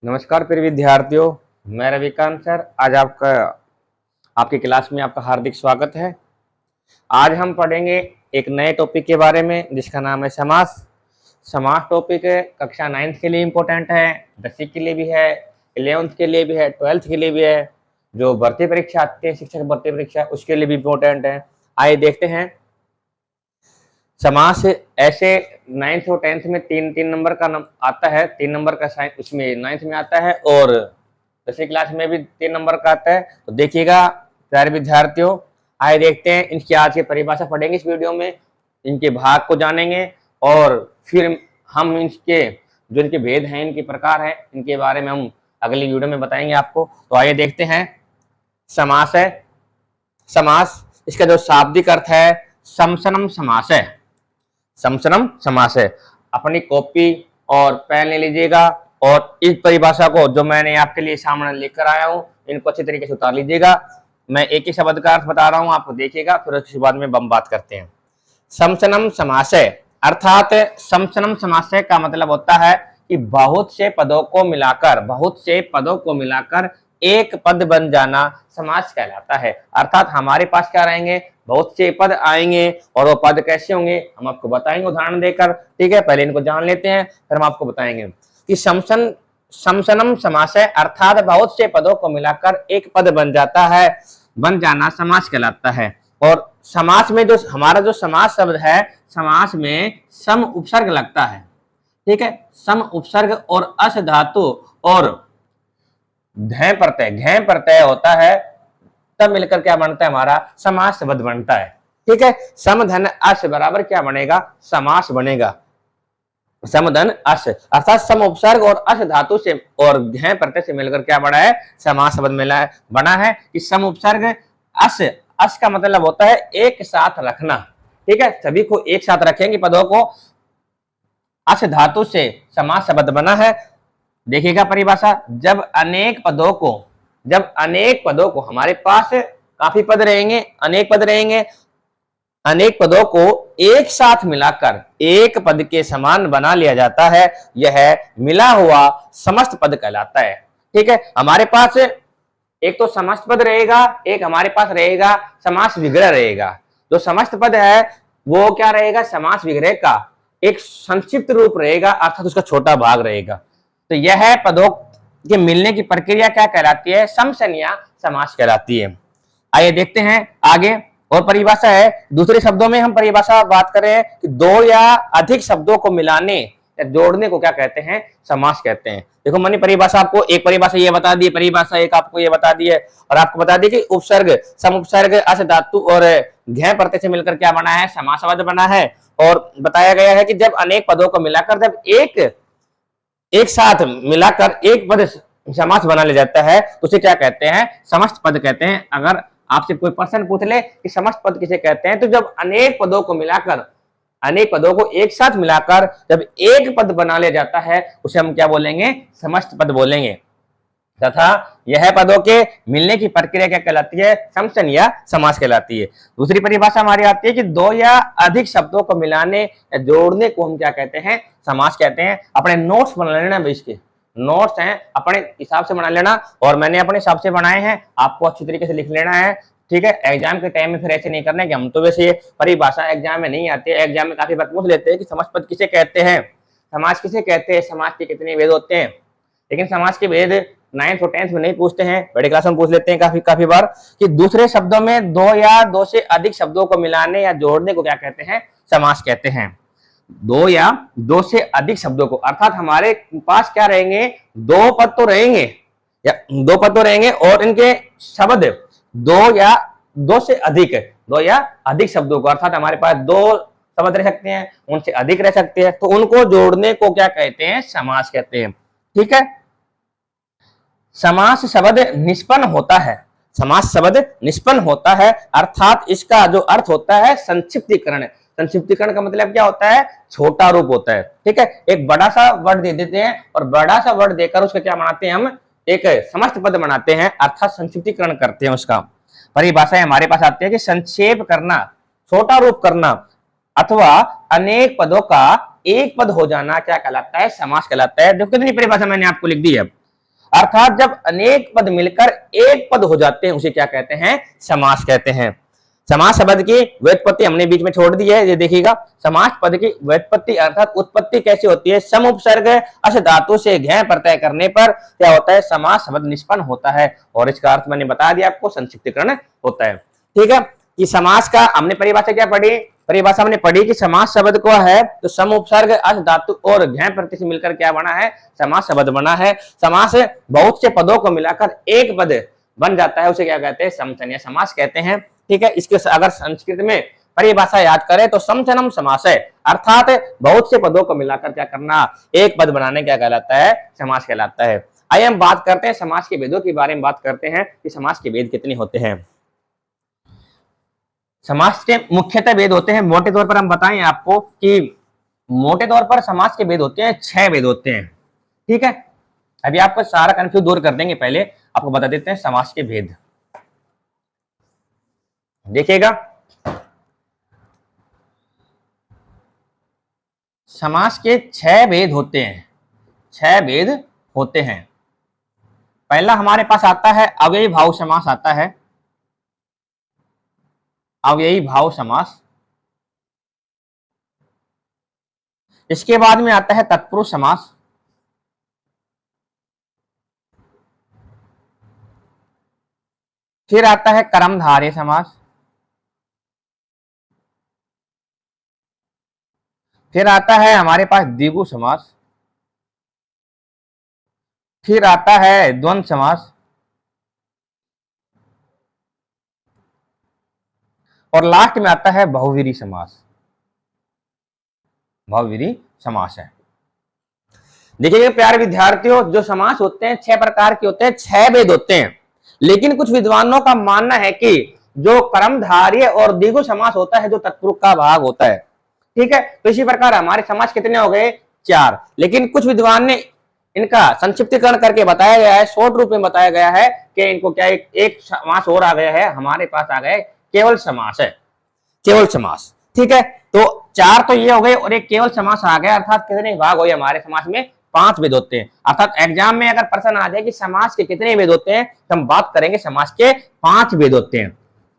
नमस्कार प्रिय विद्यार्थियों, मैं रविकांत सर। आज आपकी क्लास में आपका हार्दिक स्वागत है। आज हम पढ़ेंगे एक नए टॉपिक के बारे में जिसका नाम है समास। समास टॉपिक कक्षा 9th के लिए इम्पोर्टेंट है, 10वीं के लिए भी है, 11th के लिए भी है, 12th के लिए भी है। जो भर्ती परीक्षा आती है, शिक्षक भर्ती परीक्षा, उसके लिए भी इम्पोर्टेंट है। आइए देखते हैं। समास ऐसे 9th और 10th में तीन नंबर का आता है, 3 नंबर का साइन उसमें 9th में आता है और 10वीं क्लास में भी 3 नंबर का आता है। तो देखिएगा प्यारे विद्यार्थियों, आइए देखते हैं। इनकी आज की परिभाषा पढ़ेंगे इस वीडियो में, इनके भाग को जानेंगे और फिर हम इनके भेद हैं, इनके प्रकार हैं, इनके बारे में हम अगली वीडियो में बताएंगे आपको। तो आइए देखते हैं। समास है। समास, इसका जो शाब्दिक अर्थ है समसनम समास है। समसनम समास है। अपनी कॉपी और पेन ले लीजिएगा और इस परिभाषा को जो मैंने आपके लिए सामने लेकर आया हूं, इनको अच्छी तरीके से उतार लीजिएगा। मैं एक ही शब्द का अर्थ बता रहा हूं, आपको देखिएगा, फिर उसके बाद में हम बात करते हैं। समसनम समास है अर्थात समसनम समास का मतलब होता है कि बहुत से पदों को मिलाकर एक पद बन जाना समास कहलाता है। अर्थात हमारे पास क्या रहेंगे, बहुत से पद आएंगे और वो पद कैसे होंगे हम आपको बताएंगे उदाहरण देकर। ठीक है, पहले इनको जान लेते हैं, फिर हम आपको बताएंगे कि समसनम समास है अर्थात बहुत से पदों को मिलाकर एक पद बन जाना समास कहलाता है। और समास में जो हमारा जो समास शब्द है, समास में सम उपसर्ग लगता है। ठीक है, सम उपसर्ग और अस धातु और घ प्रत्यय होता है, तब मिलकर क्या बनता है, हमारा समास शब्द बनता है। ठीक है, सम धन अस बराबर क्या बनेगा, समास बनेगा। सम धन अस अर्थात सम उपसर्ग और अस धातु से और घ प्रत्यय से मिलकर क्या बना है, समास शब्द बना है। कि सम उपसर्ग अस का मतलब होता है एक साथ रखना। ठीक है, सभी को एक साथ रखेंगे पदों को, अस धातु से समास शब्द बना है। देखिएगा परिभाषा, जब अनेक पदों को हमारे पास काफी पद रहेंगे, अनेक पदों को एक साथ मिलाकर एक पद के समान बना लिया जाता है, यह मिला हुआ समस्त पद कहलाता है। ठीक है, हमारे पास एक तो समस्त पद रहेगा, एक हमारे पास रहेगा समास विग्रह रहेगा। जो समस्त पद है वो क्या रहेगा, समास विग्रह का एक संक्षिप्त रूप रहेगा, अर्थात उसका छोटा भाग रहेगा। तो यह पदों के मिलने की प्रक्रिया क्या कहलाती है, समसनीय समास कहलाती है। आइए देखते हैं आगे और परिभाषा है। दूसरे शब्दों में हम परिभाषा बात कर रहे हैं कि दो या अधिक शब्दों को मिलाने या जोड़ने को क्या कहते हैं, समास कहते हैं। देखो मैंने परिभाषा आपको एक परिभाषा ये बता दी, परिभाषा एक आपको ये बता दी है और आपको बता दी कि उपसर्ग सम उपसर्ग अस धातु और घ प्रत्यय से मिलकर क्या बना है, समास शब्द बना है। और बताया गया है कि जब अनेक पदों को मिलाकर जब एक साथ मिलाकर एक पद समास बना लिया जाता है तो उसे क्या कहते हैं, समस्त पद कहते हैं। अगर आपसे कोई प्रश्न पूछ ले कि समस्त पद किसे कहते हैं, तो जब अनेक पदों को एक साथ मिलाकर जब एक पद बना लिया जाता है उसे हम क्या बोलेंगे, समस्त पद बोलेंगे। तथा यह पदों के मिलने की प्रक्रिया क्या कहलाती है, समसनीय समास कहलाती है। दूसरी परिभाषा हमारी आती है कि दो या अधिक शब्दों को मिलाने या जोड़ने को हम क्या कहते हैं, समास कहते हैं। अपने नोट्स बना लेना, इसके नोट्स हैं अपने हिसाब से बना लेना और मैंने अपने हिसाब से बनाए हैं, आपको अच्छी तरीके से लिख लेना है। ठीक है, एग्जाम के टाइम में फिर ऐसे नहीं करना है कि हम तो वैसे परिभाषा एग्जाम में नहीं आती है। एग्जाम में काफी बार पूछ लेते हैं कि समस्त पद किसे कहते हैं, समास किसे कहते हैं, समास के कितने भेद होते हैं। लेकिन समास के भेद 9th और 10th में नहीं पूछते हैं, बड़ी क्लास में पूछ लेते हैं काफी बार कि दूसरे शब्दों में दो या दो से अधिक शब्दों को मिलाने या जोड़ने को क्या कहते हैं, समास कहते हैं। दो या दो से अधिक शब्दों को, अर्थात हमारे पास क्या रहेंगे, दो पद तो रहेंगे और इनके शब्द दो या दो या अधिक शब्दों को, अर्थात हमारे पास दो शब्द रह सकते हैं, उनसे अधिक रह सकते हैं, तो उनको जोड़ने को क्या कहते हैं, समास कहते हैं। ठीक है, समास शब्द निष्पन्न होता है अर्थात इसका जो अर्थ होता है संक्षिप्तीकरण का मतलब क्या होता है, छोटा रूप होता है। ठीक है, एक बड़ा सा वर्ड दे देते हैं और बड़ा सा वर्ड देकर उसका क्या बनाते हैं, हम एक समस्त पद बनाते हैं, अर्थात संक्षिप्तीकरण करते हैं उसका। परिभाषा हमारे पास आती है कि संक्षेप करना, छोटा रूप करना अथवा अनेक पदों का एक पद हो जाना क्या कहलाता है, समास कहलाता है। देखो कितनी परिभाषा मैंने आपको लिख दी है। अर्थात जब अनेक पद मिलकर एक पद हो जाते हैं उसे क्या कहते हैं, समास कहते हैं। समास शब्द की व्युत्पत्ति हमने बीच में छोड़ दी है, ये देखिएगा। समास पद की व्युत्पत्ति अर्थात उत्पत्ति कैसे होती है, सम उपसर्ग अश धातु से घ प्रत्यय करने पर क्या होता है, समास शब्द निष्पन्न होता है। और इसका अर्थ मैंने बता दिया आपको, संक्षिप्तीकरण होता है। ठीक है, कि समास का हमने परिभाषा क्या पढ़ी, परिभाषा हमने पढ़ी कि समास शब्द को है तो सम उपसर्ग अश धातु और घ प्रत्यय से मिलकर क्या बना है, समास शब्द बना है। समास बहुत से पदों को मिलाकर एक पद बन जाता है, उसे क्या कहते हैं, समसनीय समास कहते हैं। ठीक है, इसके अगर संस्कृत में परिभाषा याद करें तो समसनम समास है, अर्थात बहुत से पदों को मिलाकर क्या करना, एक पद बनाने क्या कहलाता है, समास कहलाता है। आइए हम बात करते हैं समास के भेदों के बारे में, बात करते हैं कि समास के भेद कितने होते हैं। समास के मुख्यतः भेद होते हैं, मोटे तौर पर हम बताएं आपको कि मोटे तौर पर समास के भेद होते हैं, 6 भेद होते हैं। ठीक है, अभी आपको सारा कंफ्यूज दूर कर देंगे, पहले आपको बता देते हैं समास के भेद। देखिएगा, समास के 6 भेद होते हैं, 6 भेद होते हैं। पहला हमारे पास आता है अव्ययी भाव समास आता है, अव्ययी भाव समास। इसके बाद में आता है तत्पुरुष समास, फिर आता है कर्मधारय समास, फिर आता है हमारे पास द्विगु समास, फिर आता है द्वंद्व समास, और लास्ट में आता है बहुव्रीहि समास। बहुव्रीहि समास है। देखिए प्यारे विद्यार्थियों, जो समास होते हैं 6 प्रकार के होते हैं, 6 भेद होते हैं। लेकिन कुछ विद्वानों का मानना है कि जो कर्मधारय और द्विगु समास होता है जो तत्पुरुष का भाग होता है। ठीक है, तो इसी प्रकार हमारे समास कितने हो गए, 4। लेकिन कुछ विद्वान ने इनका संक्षिप्तीकरण करके बताया गया है, शॉर्ट रूप में बताया गया है कि इनको क्या एक समास और आ गया है, हमारे पास आ गए केवल समास है, केवल समास। ठीक है, तो 4 तो ये हो गए और एक केवल समास आ गया, अर्थात कितने भाग हो हमारे समास में, 5 भेद होते हैं। अर्थात एग्जाम में अगर प्रश्न आ जाए कि समास के कितने भेद होते हैं, तो हम बात करेंगे समास के 5 भेद होते हैं।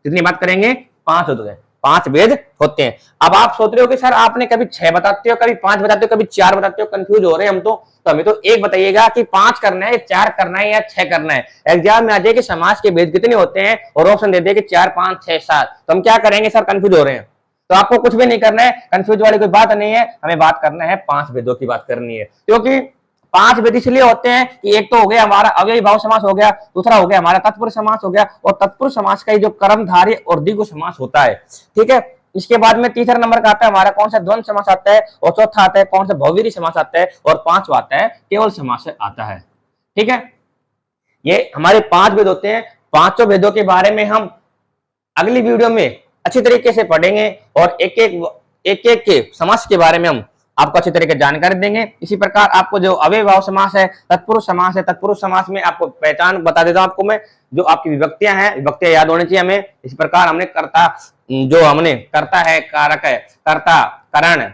कितनी बात करेंगे, 5 होते हैं, 5 भेद होते हैं। अब आप सोच रहे हो कि सर आपने कभी 6 बताते हो, कभी 5 बताते हो, कभी 4 बताते हो, कंफ्यूज हो रहे हैं हम तो हमें तो एक बताइएगा कि 5 करना है, 4 करना है या 6 करना है। एग्जाम में आ जाए कि समास के भेद कितने होते हैं और ऑप्शन दे दे कि 4, 5, 6, 7, तो हम क्या करेंगे, सर कंफ्यूज हो रहे हैं। तो आपको कुछ भी नहीं करना है, कंफ्यूज वाली कोई बात नहीं है, हमें बात करना है 5 भेदों की बात करनी है। क्योंकि 5 भेद इसलिए होते हैं कि एक तो हो गया हमारा अव्ययी भाव समास हो गया, दूसरा हो गया हमारा तत्पुरुष समास हो गया, और तत्पुरुष समास का जो कर्मधारय और द्विगु समास होता है। ठीक है, इसके बाद में तीसरा नंबर का आता है हमारा कौन सा, द्वंद्व समास आता है, और चौथा आता है कौन सा, बहुव्रीहि समास आता है, और 5वां आता है केवल समास आता है। ठीक है, ये हमारे 5 भेद होते हैं। 5 भेदों के बारे में हम अगली वीडियो में अच्छी तरीके से पढ़ेंगे और एक एक के समास के बारे में हम आपको अच्छी तरीके से जानकारी देंगे। इसी प्रकार आपको जो अव्ययी भाव समास है, तत्पुरुष समास है, तत्पुरुष समास में आपको पहचान बता देता हूं आपको मैं, जो आपकी विभक्तियां हैं, विभक्तियां याद होनी चाहिए हमें। इस प्रकार हमने कर्ता, जो हमने कर्ता है, कारक है, कर्ता, करण,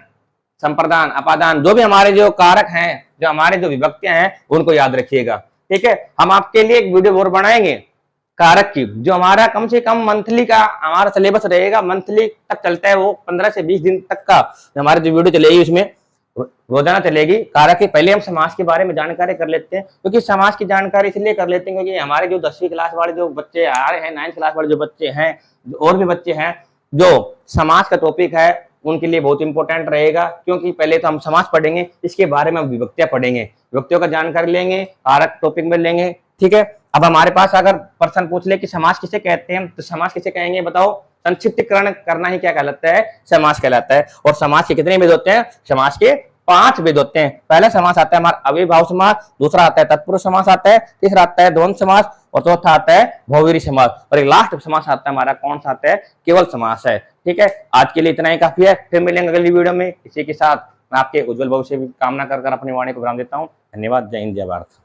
संप्रदान, अपादान, जो भी हमारे जो कारक हैं, जो हमारे जो विभक्तियां हैं, उनको याद रखिएगा। ठीक है, हम आपके लिए एक वीडियो और बनाएंगे कारक की, जो हमारा कम से कम मंथली का हमारा सिलेबस रहेगा, मंथली तक चलता है वो, 15 से 20 दिन तक का हमारी जो वीडियो चलेगी उसमें रोजाना चलेगी कारक की। पहले हम समास के बारे में जानकारी कर लेते हैं, क्योंकि समास की जानकारी इसलिए कर लेते हैं क्योंकि हमारे जो 10वीं क्लास वाले जो बच्चे आ रहे हैं, 9th क्लास वाले जो बच्चे हैं, और भी बच्चे हैं, जो समास का टॉपिक है उनके लिए बहुत इंपॉर्टेंट रहेगा। क्योंकि पहले तो हम समास पढ़ेंगे, इसके बारे में हम विभक्तियां पढ़ेंगे, विभक्तियों का जानकारी लेंगे, कारक टॉपिक में लेंगे। ठीक है, अब हमारे पास अगर प्रश्न पूछ ले कि समास किसे कहते हैं, तो समास किसे कहेंगे बताओ, संक्षिप्तीकरण करना ही क्या कहलाता है, समास कहलाता है। और समास के कितने भेद होते हैं, समास के 5 भेद होते हैं। पहला समास आता है हमारा अव्ययी भाव समास, दूसरा आता है तत्पुरुष समास आता है, तीसरा आता है द्वंद्व समास, और चौथा आता है बहुव्रीहि समास, और एक लास्ट समास आता है हमारा कौन सा आता है, केवल समास है। ठीक है, आज के लिए इतना ही काफी है, फिर मिलेंगे अगली वीडियो में। इसी के साथ मैं आपके उज्जवल भविष्य की कामना कर अपनी वाणी को विराम देता हूँ। धन्यवाद, जय हिंद, जय भारत।